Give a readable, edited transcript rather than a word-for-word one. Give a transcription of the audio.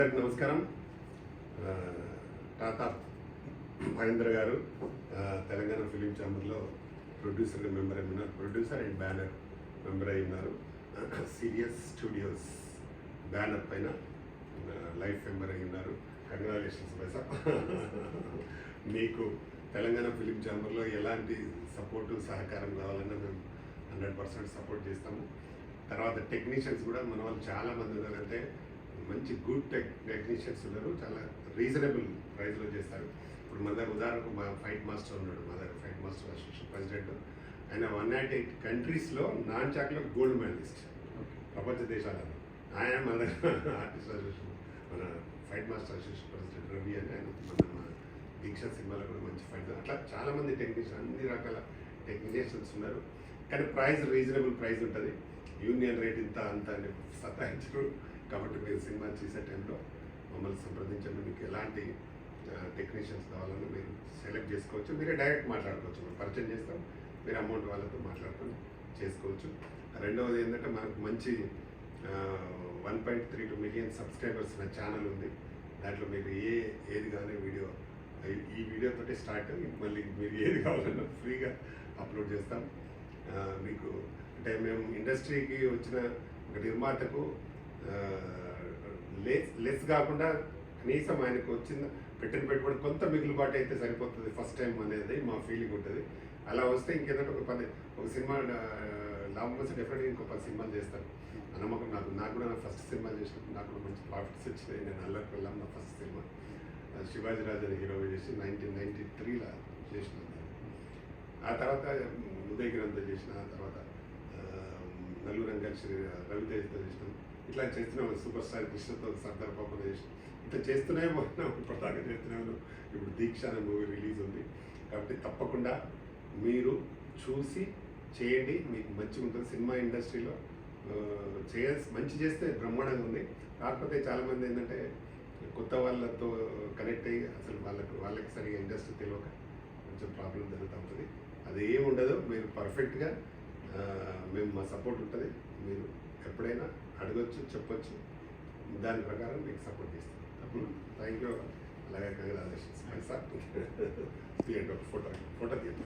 నమస్కారం. టాటా మహేంద్ర గారు తెలంగాణ ఫిలిం ఛాంబర్లో ప్రొడ్యూసర్గా మెంబర్ అయి ఉన్నారు. ప్రొడ్యూసర్ అండ్ బ్యానర్ మెంబర్ అయి ఉన్నారు. సీరియస్ స్టూడియోస్ బ్యానర్ పైన లైఫ్ మెంబర్ అయి ఉన్నారు. Congratulations by sir. మీకు తెలంగాణ ఫిలిం ఛాంబర్లో ఎలాంటి సపోర్టు సహకారం కావాలన్నా మేము 100% సపోర్ట్ చేస్తాము. తర్వాత టెక్నీషియన్స్ కూడా మన వాళ్ళు చాలామంది ఉన్నారంటే మంచి గుడ్ టెక్నీషియన్స్ ఉన్నారు. చాలా రీజనబుల్ ప్రైస్లో చేస్తారు. ఇప్పుడు మన దగ్గర ఉదాహరణకు మా ఫైట్ మాస్టర్ ఉన్నాడు. మా దగ్గర ఫైట్ మాస్టర్ అసోసియేషన్ ప్రెసిడెంట్. ఆయన 108 కంట్రీస్లో నాన్ చాక్లో గోల్డ్ మెడలిస్ట్ ప్రపంచ దేశాలలో. ఆయన మన ఆర్టిస్ట్ అసోసియేషన్ మన fight master association president Ravi అని ఆయన మన దీక్ష సినిమాలో కూడా మంచి ఫైట్. అట్లా చాలామంది టెక్నీషియన్ అన్ని రకాల టెక్నీషియన్స్ ఉన్నారు. కానీ ప్రైస్ రీజనబుల్ ప్రైస్ ఉంటుంది. యూనియన్ రేట్ ఇంత అంత అని సతాయించరు. కాబట్టి మీరు సినిమా చేసే టైంలో మమ్మల్ని సంప్రదించండి. మీకు ఎలాంటి టెక్నీషియన్స్ కావాలని మీరు సెలెక్ట్ చేసుకోవచ్చు. మీరే డైరెక్ట్ మాట్లాడుకోవచ్చు. మేము పరిచయం చేస్తాం. మీరు అమౌంట్ వాళ్ళతో మాట్లాడుకొని చేసుకోవచ్చు. రెండవది ఏంటంటే మనకు మంచి 1.32 మిలియన్ సబ్స్క్రైబర్స్ నా ఛానల్ ఉంది. దాంట్లో మీరు ఏది కానీ వీడియో ఈ వీడియోతోటి స్టార్ట్ మళ్ళీ మీరు ఏది కావాలన్నా ఫ్రీగా అప్లోడ్ చేస్తాం. మీకు అంటే మేము ఇండస్ట్రీకి వచ్చిన ఒక నిర్మాతకు లెస్ కాకుండా కనీసం ఆయనకు వచ్చిన పెట్టిన పెట్టుబడి కొంత మిగులుబాటు అయితే సరిపోతుంది ఫస్ట్ టైం అనేది మా ఫీలింగ్ ఉంటుంది. అలా వస్తే ఇంకేదంటే ఒక సినిమా లాభం వస్తే డెఫినెట్గా ఇంకో 10 సినిమాలు చేస్తాను ఆ నమ్మకం నాకు కూడా నా ఫస్ట్ సినిమా చేసినప్పుడు నాకు కూడా మంచి ప్రాఫిట్స్ వచ్చినాయి. నేను అల్లరికి వెళ్ళాం. నా ఫస్ట్ సినిమా శివాజీ రాజు అని హీరో చేసి 1993లో చేసినాను. ఆ తర్వాత ఉదయగిరంతో చేసిన, ఆ తర్వాత నలుగురం కలిసి రవితేజతో చేసినాం. ఇట్లా చేస్తున్నాం. సూపర్ స్టార్ కృష్ణతో సర్దార్ పాపను చేసినాం. ఇట్లా చేస్తూనే ఉన్నాం. ఇప్పటిదాకా చేస్తున్నాను. ఇప్పుడు దీక్ష అనే మూవీ రిలీజ్ ఉంది. కాబట్టి తప్పకుండా మీరు చూసి చేయండి. మీకు మంచిగా ఉంటుంది. సినిమా ఇండస్ట్రీలో మంచి చేస్తే బ్రహ్మాండంగా ఉంది. కాకపోతే చాలామంది ఏంటంటే కొత్త వాళ్ళతో కనెక్ట్ అయ్యి అసలు వాళ్ళకి సరిగా ఇండస్ట్రీ తెలియక కొంచెం ప్రాబ్లం జరుగుతూ ఉంటుంది. అది ఏమి ఉండదు. మీరు పర్ఫెక్ట్గా మేము మా సపోర్ట్ ఉంటుంది. మీరు ఎప్పుడైనా అడగచ్చు, చెప్పచ్చు. దాని ప్రకారం మీకు సపోర్ట్ చేస్తాం. Thank you. అలాగే కంగ్రాచులేషన్స్. సార్ ఫోటో తీయండి.